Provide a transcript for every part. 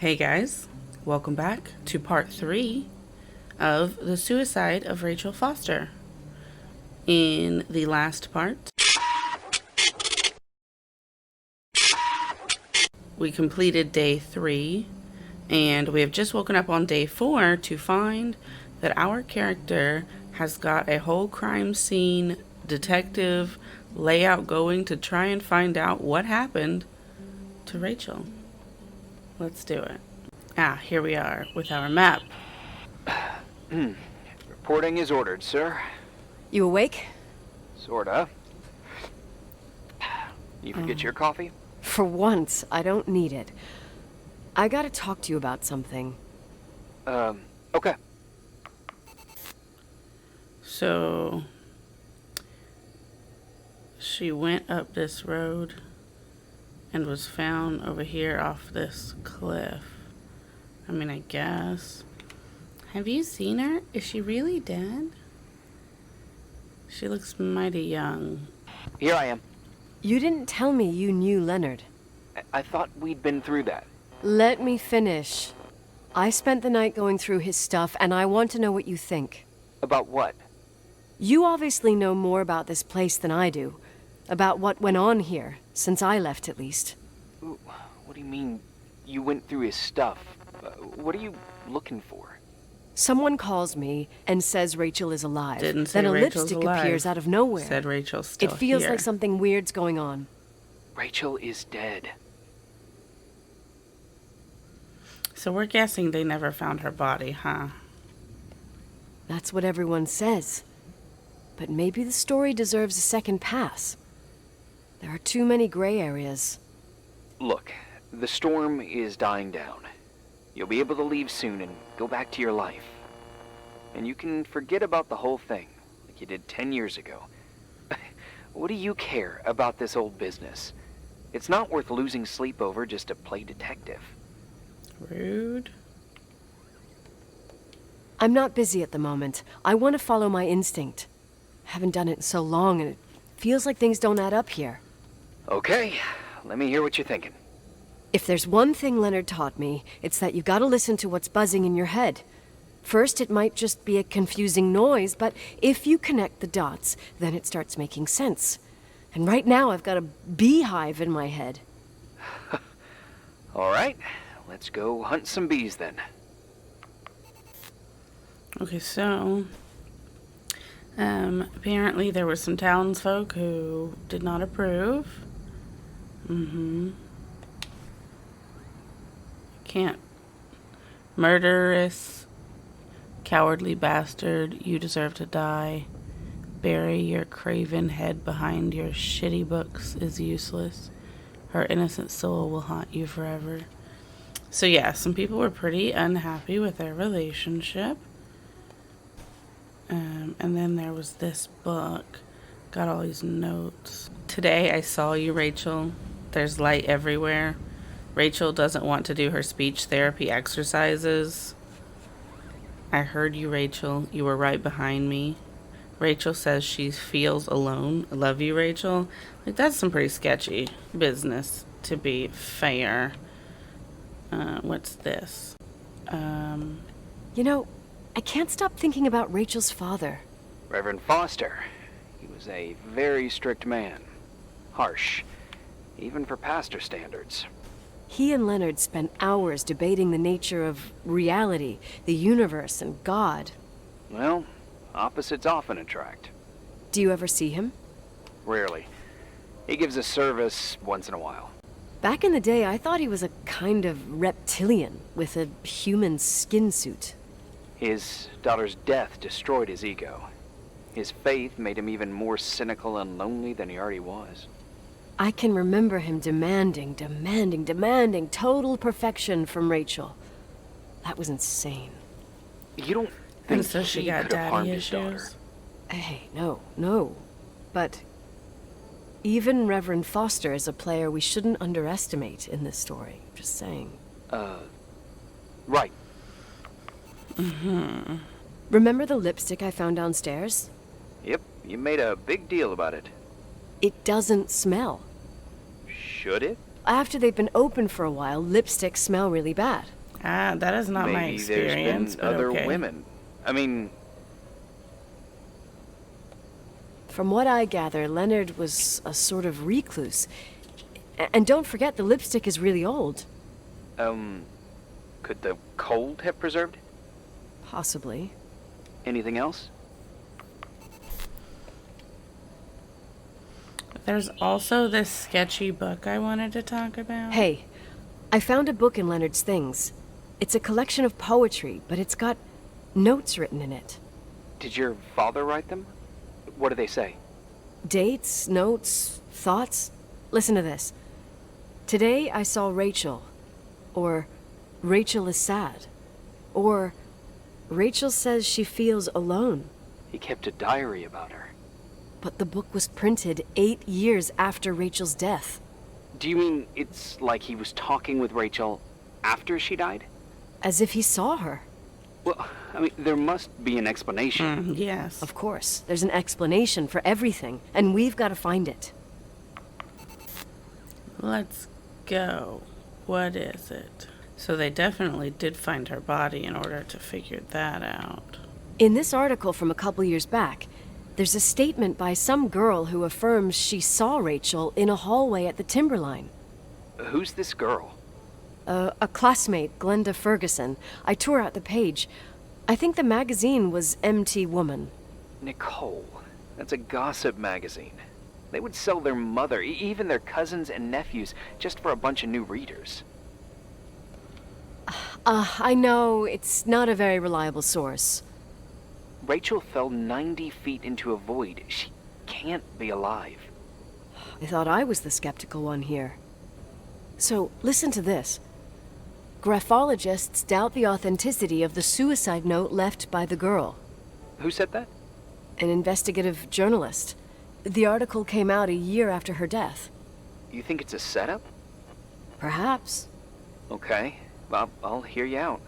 Hey guys, welcome back to part 3 of the suicide of Rachel Foster. In the last part, we completed day 3, and we have just woken up on day 4 to find that our character has got a whole crime scene detective layout going to try and find out what happened to Rachel. Let's do it. Here we are with our map. Reporting is ordered, sir. You awake? Sorta. You forget your coffee? For once, I don't need it. I gotta talk to you about something. Okay. So, she went up this road and was found over here off this cliff. I guess. Have you seen her? Is she really dead? She looks mighty young. Here I am. You didn't tell me you knew Leonard. I thought we'd been through that. Let me finish. I spent the night going through his stuff, and I want to know what you think. About what? You obviously know more about this place than I do. About what went on here, since I left at least. Ooh, what do you mean, you went through his stuff? What are you looking for? Someone calls me and says Rachel is alive. Didn't say then a Rachel's lipstick alive. appears out of nowhere. Said Rachel's still It feels here. like something weird's going on. Rachel is dead. So we're guessing they never found her body, huh? That's what everyone says. But maybe the story deserves a second pass. There are too many gray areas. Look, the storm is dying down. You'll be able to leave soon and go back to your life. And you can forget about the whole thing, like you did 10 years ago. What do you care about this old business? It's not worth losing sleep over just to play detective. Rude. I'm not busy at the moment. I want to follow my instinct. I haven't done it in so long, and it feels like things don't add up here. Okay, let me hear what you're thinking. If there's one thing Leonard taught me, it's that you gotta listen to what's buzzing in your head. First, it might just be a confusing noise, but if you connect the dots, then it starts making sense. And right now, I've got a beehive in my head. All right, let's go hunt some bees then. Okay, so apparently there were some townsfolk who did not approve. Can't. Murderous, cowardly bastard, you deserve to die. Bury your craven head behind your shitty books is useless. Her innocent soul will haunt you forever. So yeah, some people were pretty unhappy with their relationship. And then there was this book. Got all these notes. Today I saw you, Rachel. There's light everywhere. Rachel doesn't want to do her speech therapy exercises. I heard you, Rachel. You were right behind me. Rachel says she feels alone. I love you, Rachel. Like, that's some pretty sketchy business, to be fair. What's this? You know, I can't stop thinking about Rachel's father. Reverend Foster. He was a very strict man. Harsh, even for pastor standards. He and Leonard spent hours debating the nature of reality, the universe, and God. Well, opposites often attract. Do you ever see him? Rarely. He gives a service once in a while. Back in the day, I thought he was a kind of reptilian with a human skin suit. His daughter's death destroyed his ego. His faith made him even more cynical and lonely than he already was. I can remember him demanding total perfection from Rachel. That was insane. You don't And think so she he got could have harmed daddy his daughter? issues. Hey, no. But even Reverend Foster is a player we shouldn't underestimate in this story. Just saying. Right. Remember the lipstick I found downstairs? Yep, you made a big deal about it. It doesn't smell. Should it? After they've been open for a while, lipsticks smell really bad. Ah, that is not my Maybe experience, there's been but other okay. women. I mean, From what I gather, Leonard was a sort of recluse. And don't forget, the lipstick is really old. could the cold have preserved? Possibly. Anything else? There's also this sketchy book I wanted to talk about. Hey, I found a book in Leonard's things. It's a collection of poetry, but it's got notes written in it. Did your father write them? What do they say? Dates, notes, thoughts. Listen to this. Today I saw Rachel. Or Rachel is sad. Or Rachel says she feels alone. He kept a diary about her. But the book was printed 8 years after Rachel's death. Do you mean it's like he was talking with Rachel after she died? As if he saw her. Well, I mean, there must be an explanation. Yes. Of course, there's an explanation for everything, and we've got to find it. Let's go. What is it? So they definitely did find her body in order to figure that out. In this article from a couple years back, there's a statement by some girl who affirms she saw Rachel in a hallway at the Timberline. Who's this girl? A classmate, Glenda Ferguson. I tore out the page. I think the magazine was MT Woman. Nicole. That's a gossip magazine. They would sell their mother, even their cousins and nephews, just for a bunch of new readers. I know it's not a very reliable source. Rachel fell 90 feet into a void. She can't be alive. I thought I was the skeptical one here. So, listen to this. Graphologists doubt the authenticity of the suicide note left by the girl. Who said that? An investigative journalist. The article came out a year after her death. You think it's a setup? Perhaps. Okay, well, I'll hear you out.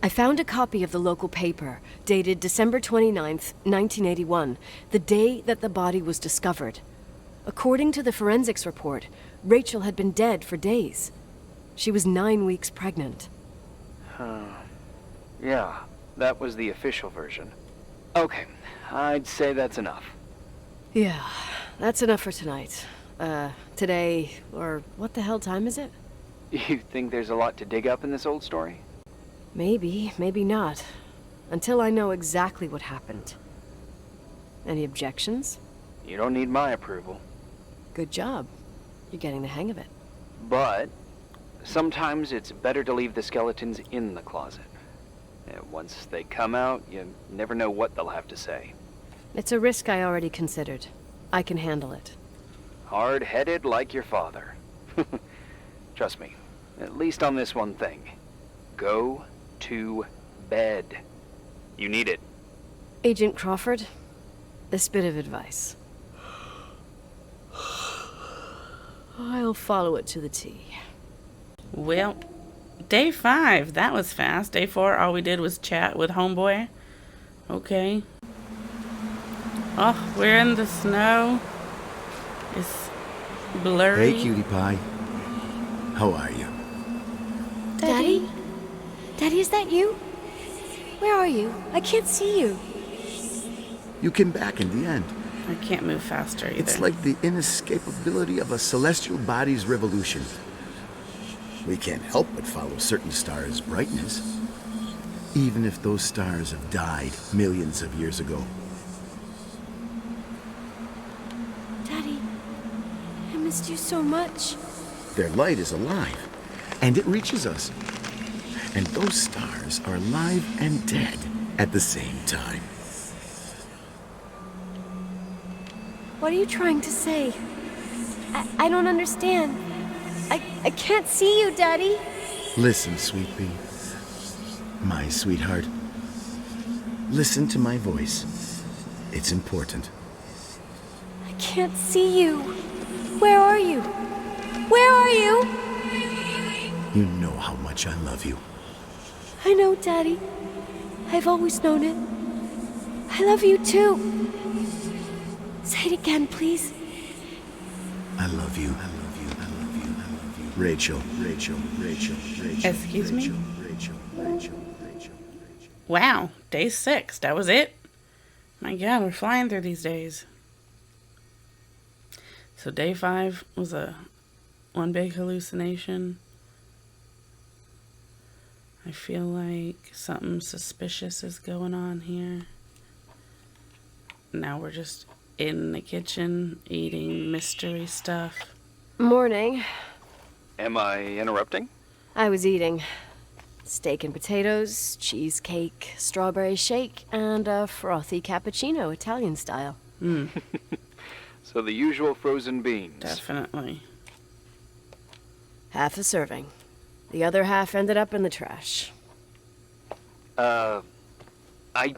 I found a copy of the local paper, dated December 29th, 1981, the day that the body was discovered. According to the forensics report, Rachel had been dead for days. She was 9 weeks pregnant. Yeah, that was the official version. Okay, I'd say that's enough. Yeah, that's enough for tonight. Today, or what the hell time is it? You think there's a lot to dig up in this old story? Maybe, maybe not. Until I know exactly what happened. Any objections? You don't need my approval. Good job. You're getting the hang of it. But sometimes it's better to leave the skeletons in the closet. And once they come out, you never know what they'll have to say. It's a risk I already considered. I can handle it. Hard-headed like your father. Trust me, at least on this one thing. Go to bed. You need it. Agent Crawford, this bit of advice. I'll follow it to the T. Well, day 5, that was fast. Day 4, all we did was chat with homeboy. Okay. Oh, we're in the snow. It's blurry. Hey, cutie pie. How are you? Daddy? Daddy, is that you? Where are you? I can't see you. You came back in the end. I can't move faster either. It's like the inescapability of a celestial body's revolution. We can't help but follow certain stars' brightness, even if those stars have died millions of years ago. Daddy, I missed you so much. Their light is alive, and it reaches us. And those stars are alive and dead at the same time. What are you trying to say? I don't understand. I can't see you, Daddy. Listen, sweet pea. My sweetheart. Listen to my voice. It's important. I can't see you. Where are you? Where are you? You know how much I love you. I know, Daddy. I've always known it. I love you too. Say it again, please. I love you. I love you. I love you. I love you. Rachel. Excuse me? Rachel. Wow, day 6. That was it? My God, we're flying through these days. So day 5 was one big hallucination. I feel like something suspicious is going on here. Now we're just in the kitchen eating mystery stuff. Morning. Am I interrupting? I was eating steak and potatoes, cheesecake, strawberry shake, and a frothy cappuccino, Italian style. So the usual frozen beans. Definitely. Half a serving. The other half ended up in the trash. I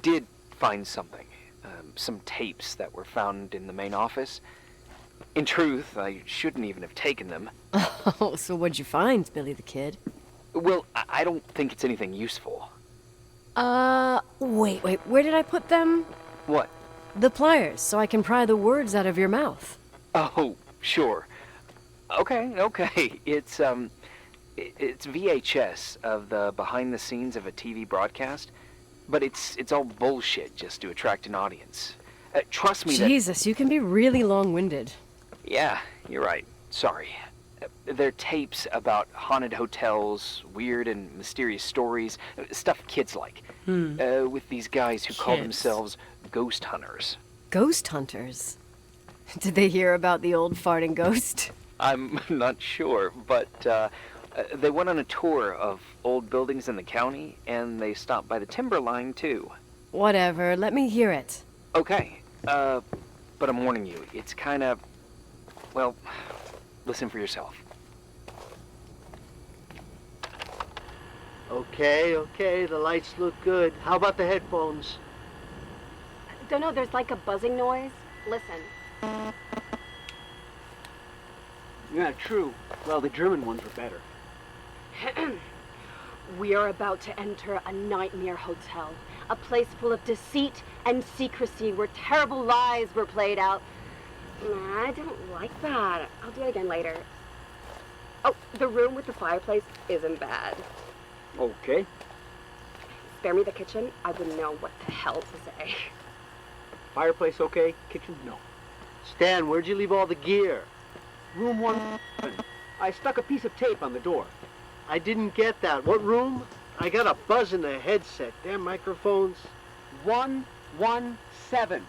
did find something. Some tapes that were found in the main office. In truth, I shouldn't even have taken them. Oh, so what'd you find, Billy the Kid? Well, I don't think it's anything useful. Wait, where did I put them? What? The pliers, so I can pry the words out of your mouth. Oh, sure. Okay. It's VHS of the behind the scenes of a TV broadcast, but it's all bullshit just to attract an audience. Trust me Jesus, you can be really long-winded. Yeah, you're right. Sorry. They're tapes about haunted hotels, weird and mysterious stories, stuff kids like. With these guys who call themselves ghost hunters. Ghost hunters? Did they hear about the old farting ghost? I'm not sure, but they went on a tour of old buildings in the county, and they stopped by the timber line, too. Whatever, let me hear it. Okay, but I'm warning you, it's kind of... Well, listen for yourself. Okay, the lights look good. How about the headphones? Don't know, there's like a buzzing noise. Listen. Yeah, true. Well, the German ones were better. We are about to enter a nightmare hotel. A place full of deceit and secrecy where terrible lies were played out. Nah, I don't like that. I'll do it again later. Oh, the room with the fireplace isn't bad. Okay. Spare me the kitchen. I wouldn't know what the hell to say. Fireplace okay? Kitchen no. Stan, where'd you leave all the gear? Room 1. I stuck a piece of tape on the door. I didn't get that. What room? I got a buzz in the headset. Damn microphones. 117.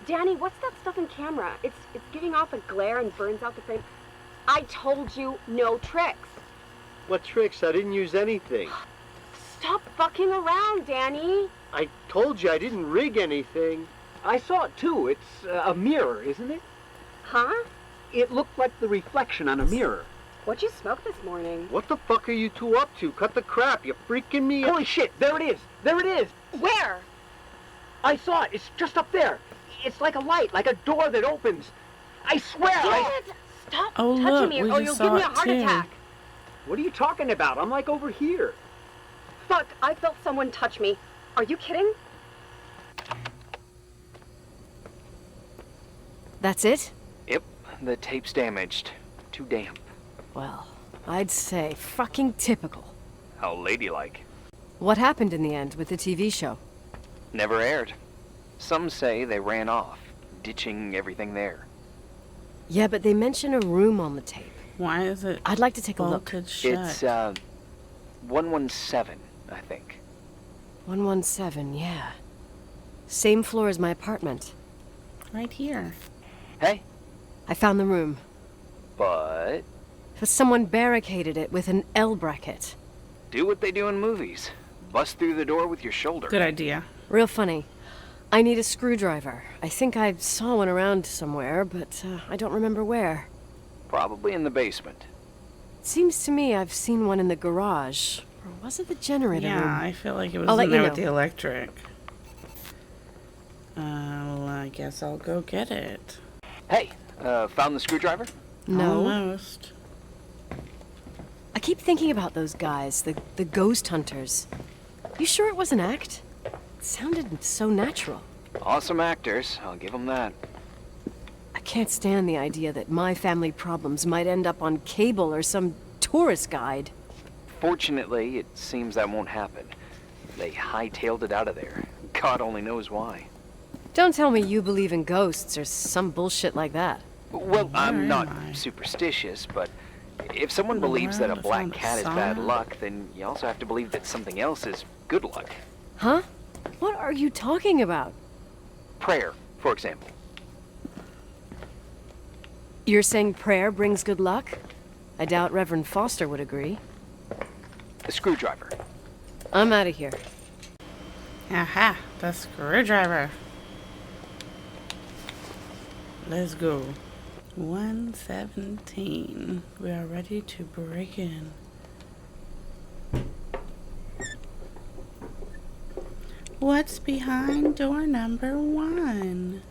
Danny, what's that stuff in camera? It's giving off a glare and burns out the frame. I told you no tricks. What tricks? I didn't use anything. Stop fucking around, Danny. I told you I didn't rig anything. I saw it too. It's a mirror, isn't it? Huh? It looked like the reflection on a mirror. What'd you smoke this morning? What the fuck are you two up to? Cut the crap. You're freaking me out. Holy shit, there it is. There it is. Where? I saw it. It's just up there. It's like a light, like a door that opens. I swear. Damn it! Stop Oh, touching look, me we or just you'll saw give me a it heart too. attack. What are you talking about? I'm like over here. Fuck, I felt someone touch me. Are you kidding? That's it? Yep, the tape's damaged. Too damp. Well, I'd say fucking typical. How ladylike. What happened in the end with the TV show? Never aired. Some say they ran off, ditching everything there. Yeah, but they mention a room on the tape. Why is it I'd like to take a look. bolted shut? It's, 117, I think. 117, yeah. Same floor as my apartment. Right here. Hey, I found the room. but But someone barricaded it with an L bracket. do what they do in movies. Bust through the door with your shoulder. Good idea. Real funny. I need a screwdriver. I think I saw one around somewhere, but I don't remember where. Probably in the basement. It seems to me I've seen one in the garage. Or was it the generator Yeah, room? I feel like it was I'll let in you there know. with the electric. Well, I guess I'll go get it. Hey, found the screwdriver? No. Almost. I keep thinking about those guys, the ghost hunters. You sure it was an act? It sounded so natural. Awesome actors, I'll give them that. I can't stand the idea that my family problems might end up on cable or some tourist guide. Fortunately, it seems that won't happen. They hightailed it out of there. God only knows why. Don't tell me you believe in ghosts or some bullshit like that. Well, I'm Where not am I? superstitious, but if someone In the believes that a world, I black found a cat is sauna. bad luck, then you also have to believe that something else is good luck. Huh? What are you talking about? Prayer, for example. You're saying prayer brings good luck? I doubt Reverend Foster would agree. A screwdriver. I'm out of here. Aha, the screwdriver. Let's go. 117. We are ready to break in. What's behind door number 1?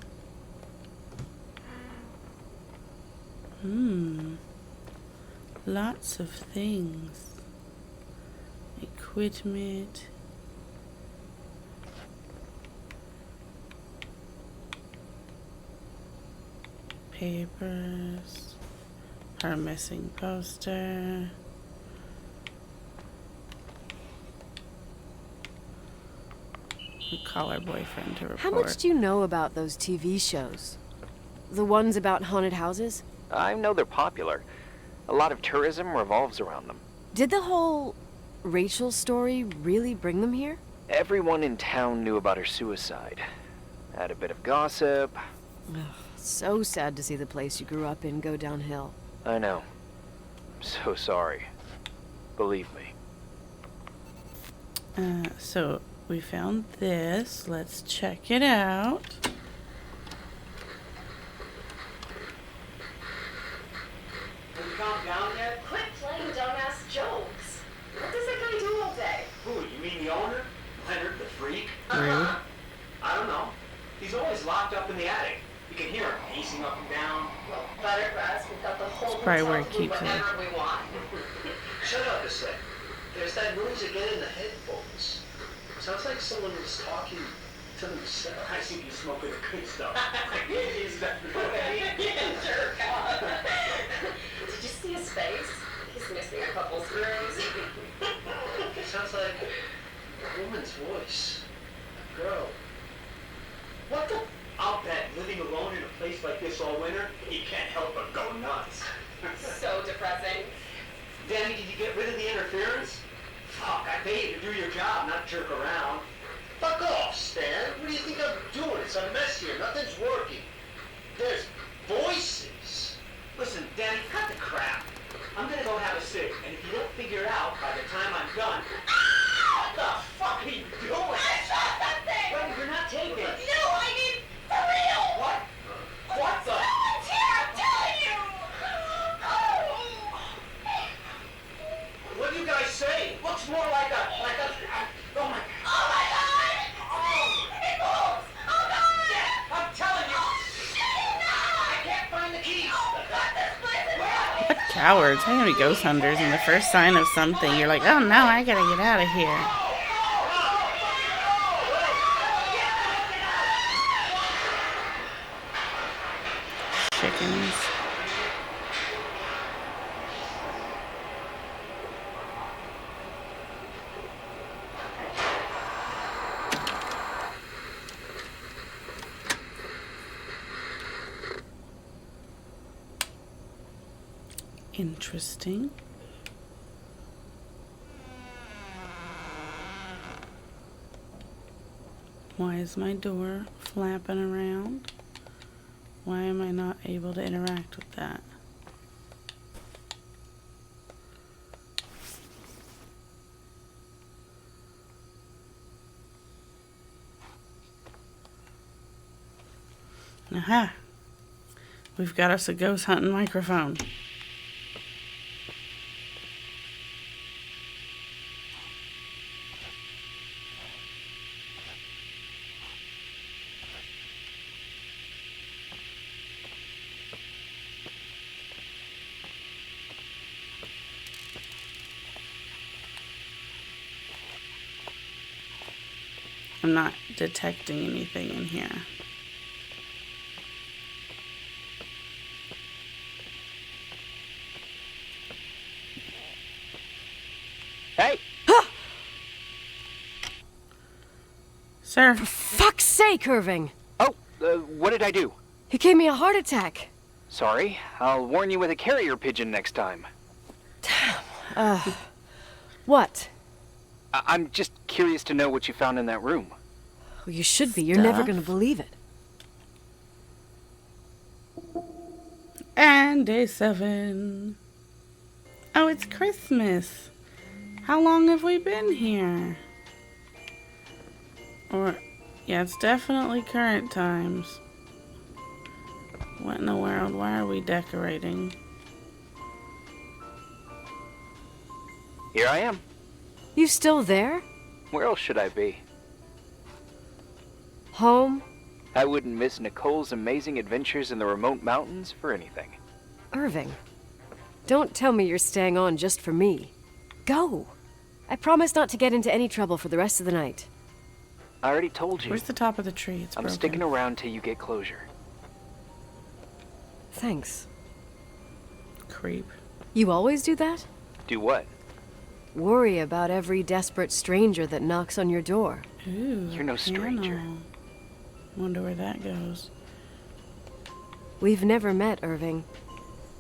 Lots of things. Equipment. Papers. Her missing poster. We call her boyfriend to report. How much do you know about those TV shows? The ones about haunted houses? I know they're popular. A lot of tourism revolves around them. Did the whole Rachel story really bring them here? Everyone in town knew about her suicide. Had a bit of gossip. So sad to see the place you grew up in go downhill. I know. I'm so sorry. Believe me. So we found this. Let's check it out. Have you calmed down yet? Quit playing dumbass jokes. What does that guy do all day? Who, you mean the owner? Leonard, the freak? Rude. I don't know. He's always locked up in the attic. You can hear him pacing up and down. Well, better for us. We've got the whole Probably where hotel he to do keeps it. whatever we want. Shut up a sec. There's that noise again in the headphones. Sounds like someone was talking to themselves. I see you smoking the good stuff. Jerk off. Did you see his face? He's missing a couple screws. Sounds like a woman's voice. A girl. What the? I'll bet living alone in a place like this all winter, he can't help but go nuts. So depressing. Danny, did you get rid of the interference? Fuck, I pay you to do your job, not jerk around. Fuck off, Stan. What do you think I'm doing? It's a mess here. Nothing's working. There's voices. Listen, Danny, cut the crap. I'm gonna go have a cig, and if you don't figure it out by the time I'm done... What the fuck are you doing? I saw something! Well, you're not taking it. No, I mean, for real! What? What the? Someone's here, I'm telling you! What do you guys say? Looks more like a... Oh my... Oh my god! It moves! Oh god! Yeah, I'm telling you! I can't find the keys! God, this place is What cowards. How many ghost hunters? And the first sign of something, you're like, oh no, I gotta get out of here. Chickens. Interesting. Why is my door flapping around? Why am I not able to interact with that? Aha! We've got us a ghost hunting microphone. I'm not detecting anything in here. Sir. For fuck's sake, Irving! Oh, what did I do? He gave me a heart attack. Sorry, I'll warn you with a carrier pigeon next time. What? I'm just curious to know what you found in that room. Well, you should be. You're never Stuff. gonna believe it. And day 7. Oh, it's Christmas. How long have we been here? Or, yeah, it's definitely current times. What in the world? Why are we decorating? Here I am. You still there? Where else should I be? Home? I wouldn't miss Nicole's amazing adventures in the remote mountains for anything. Irving, don't tell me you're staying on just for me. Go. I promise not to get into any trouble for the rest of the night. I already told you. Where's the top of the tree? It's I'm broken. sticking around till you get closure. Thanks. Creep. You always do that? Do what? Worry about every desperate stranger that knocks on your door. Ooh, You're no stranger. piano. Wonder where that goes. We've never met, Irving.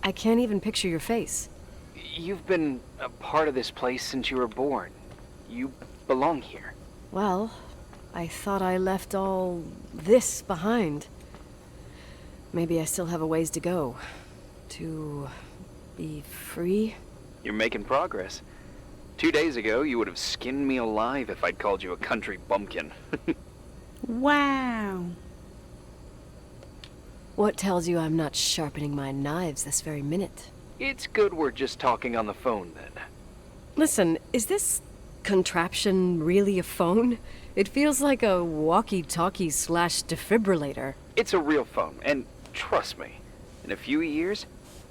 I can't even picture your face. You've been a part of this place since you were born. You belong here. Well, I thought I left all this behind. Maybe I still have a ways to go. To be free? You're making progress. 2 days ago, you would have skinned me alive if I'd called you a country bumpkin. Wow. What tells you I'm not sharpening my knives this very minute? It's good we're just talking on the phone, then. Listen, is this contraption really a phone? It feels like a walkie-talkie / defibrillator. It's a real phone, and trust me, in a few years,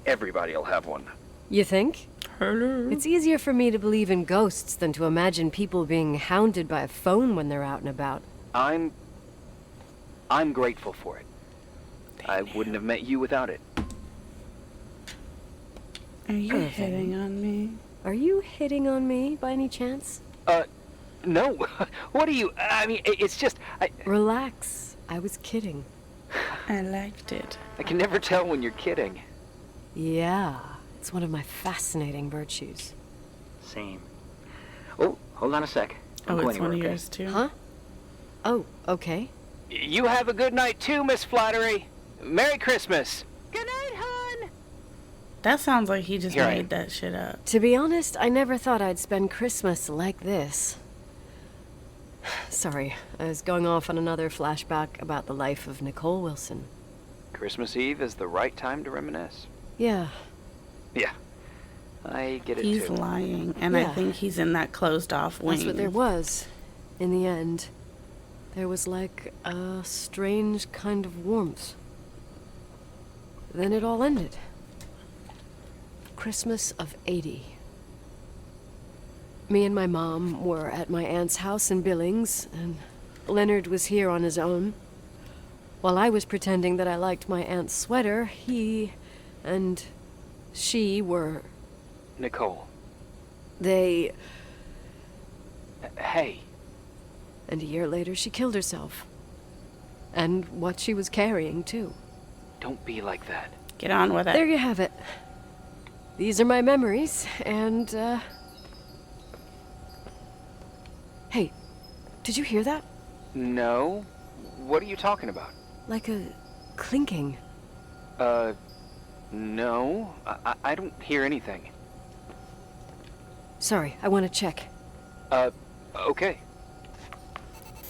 everybody'll have one. You think? Hello. It's easier for me to believe in ghosts than to imagine people being hounded by a phone when they're out and about. I'm grateful for it. I wouldn't have met you without it. Are you Irving. hitting on me? Are you hitting on me by any chance? No. What are you... I mean, it's just... Relax. I was kidding. I liked it. I can never tell when you're kidding. Yeah, it's one of my fascinating virtues. Same. Oh, hold on a sec. Oh, Don't go it's one anywhere, of okay? yours too? Huh? Oh, okay. You have a good night too, Miss Flattery. Merry Christmas. Good night, hon. That sounds like he just Here I am. made that shit up. To be honest, I never thought I'd spend Christmas like this. Sorry, I was going off on another flashback about the life of Nicole Wilson. Christmas Eve is the right time to reminisce. Yeah, Yeah, I get it He's too. lying, and I Yeah. think he's in that closed off wing. that's what there was. In the end, there was like a strange kind of warmth. Then it all ended. Christmas of '80. Me and my mom were at my aunt's house in Billings, and Leonard was here on his own. While I was pretending that I liked my aunt's sweater, he and she were... Nicole. They... Hey, And a year later, she killed herself. And what she was carrying, too. don't be like that. Get on with it. There you have it. These are my memories, and, Hey, did you hear that? No? What are you talking about? Like a clinking. No. I don't hear anything. Sorry, I want to check. Okay.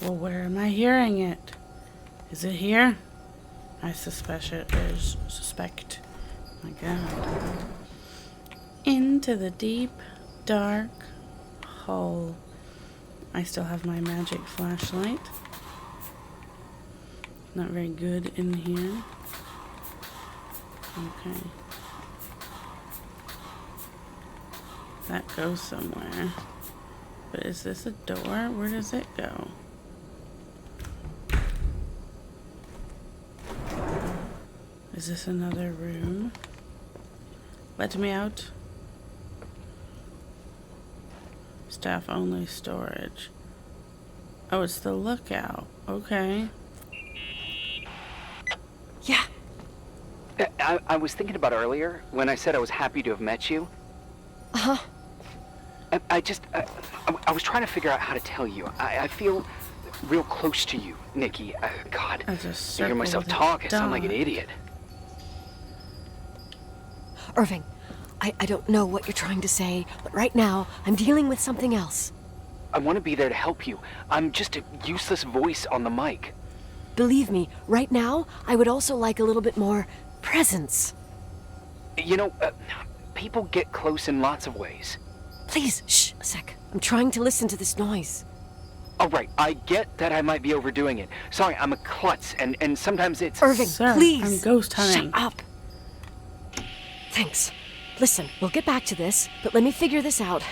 Well, where am I hearing it? Is it here? I suspect it is. Suspect. My God. Into the deep, dark hole. I still have my magic flashlight. Not very good in here. Okay. That goes somewhere. But is this a door? Where does it go? Is this another room? Let me out. Staff only storage. Oh, it's the lookout. Okay. Yeah. I was thinking about earlier when I said I was happy to have met you. Uh-huh. I was trying to figure out how to tell you. I feel real close to you, Nikki. God, I just to hear myself talk, I sound like an idiot. Irving, I don't know what you're trying to say, but right now, I'm dealing with something else. I want to be there to help you. I'm just a useless voice on the mic. Believe me, right now, I would also like a little bit more presence. You know, people get close in lots of ways. Please, shh, a sec. I'm trying to listen to this noise. All right, I get that I might be overdoing it. Sorry, I'm a klutz, and sometimes it's... Irving, Sir, please! I'm ghost hunting. Shut up! Thanks. Listen, we'll get back to this, but let me figure this out.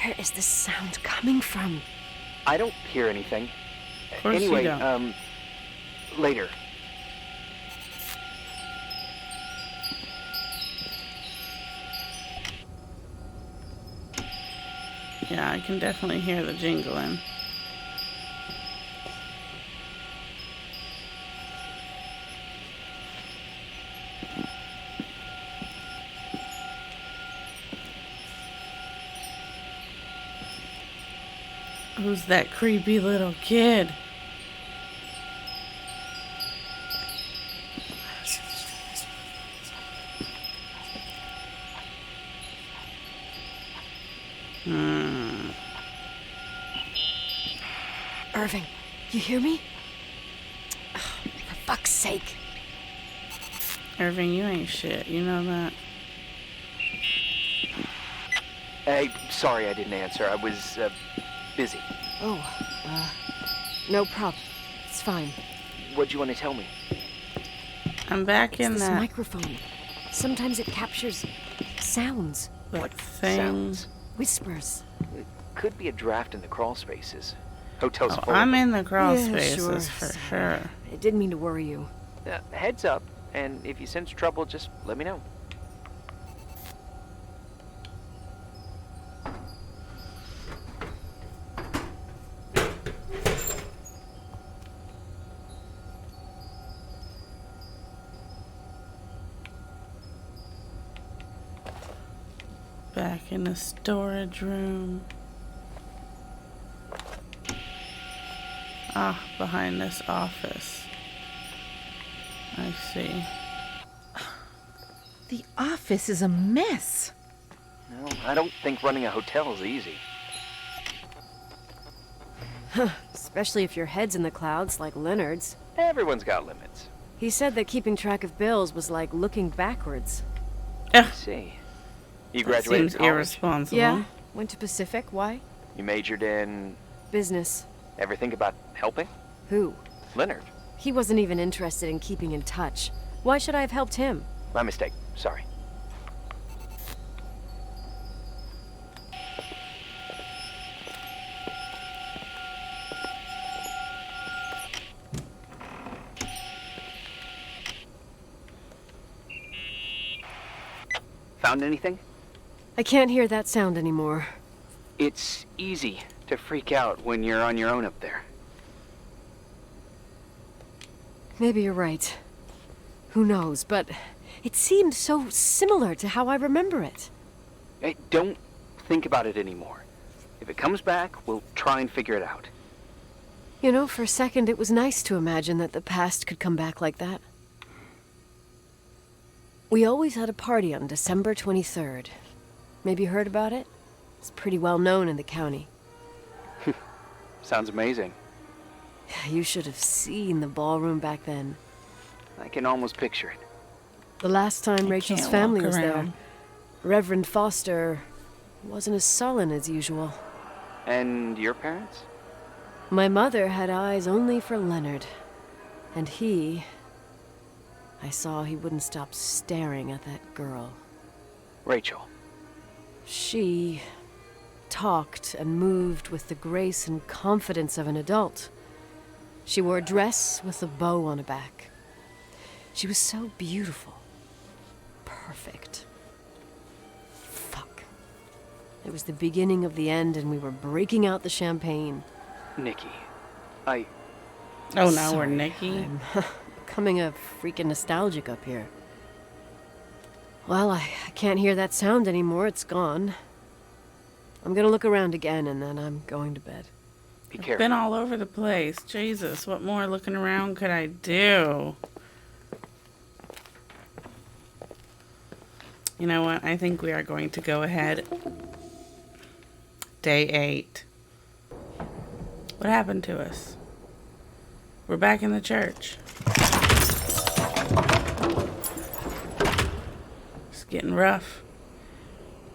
Where is this sound coming from? I don't hear anything. Of course Anyway, you don't. Later. Yeah, I can definitely hear the jingling. Who's that creepy little kid? Irving, you hear me? Oh, for fuck's sake. Irving, you ain't shit. You know that? Hey, sorry I didn't answer. I was, busy. Oh, no problem. It's fine. What'd you want to tell me? I'm back in This that microphone. Sometimes it captures sounds, like thing. Sounds. whispers. It could be a draft in the crawl spaces. Hotels Oh, full of I'm them. in the crawl Yeah, spaces sure. for Sorry. sure. I didn't mean to worry you. Heads up, and if you sense trouble, just let me know. Back in the storage room. Ah, behind this office. I see. The office is a mess. No, I don't think running a hotel is easy. Especially if your head's in the clouds like Leonard's. Everyone's got limits. He said that keeping track of bills was like looking backwards. I see. You That graduated seems college. irresponsible. Yeah, went to Pacific. Why? You majored in... Business. Ever think about helping? Who? Leonard. He wasn't even interested in keeping in touch. Why should I have helped him? My mistake. Sorry. Found anything? I can't hear that sound anymore. It's easy to freak out when you're on your own up there. Maybe you're right. Who knows, but it seemed so similar to how I remember it. Hey, don't think about it anymore. If it comes back, we'll try and figure it out. You know, for a second it was nice to imagine that the past could come back like that. We always had a party on December 23rd. Maybe you heard about it? It's pretty well known in the county. Sounds amazing. You should have seen the ballroom back then. I can almost picture it. The last time You Rachel's can't family walk was there, around. Reverend Foster wasn't as sullen as usual. And your parents? My mother had eyes only for Leonard. And I saw he wouldn't stop staring at that girl. Rachel. She talked and moved with the grace and confidence of an adult. She wore a dress with a bow on her back. She was so beautiful. Perfect. Fuck. It was the beginning of the end, and we were breaking out the champagne. Nikki, Oh, now we're Sorry, Nikki. I'm becoming a freaking nostalgic up here. Well, I can't hear that sound anymore. It's gone. I'm gonna look around again, and then I'm going to bed. be I've careful. been all over the place. Jesus, what more looking around could I do? You know what? I think we are going to go ahead. Day 8. What happened to us? We're back in the church. It's getting rough.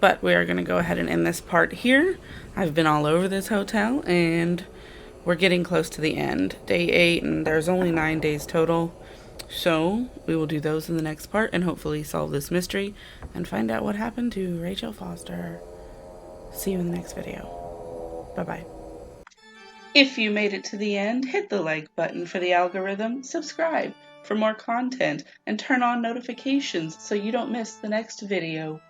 But we are going to go ahead and end this part here. I've been all over this hotel, and we're getting close to the end. Day 8, and there's only 9 days total. So we will do those in the next part and hopefully solve this mystery and find out what happened to Rachel Foster. See you in the next video. Bye-bye. If you made it to the end, hit the like button for the algorithm, subscribe for more content, and turn on notifications so you don't miss the next video.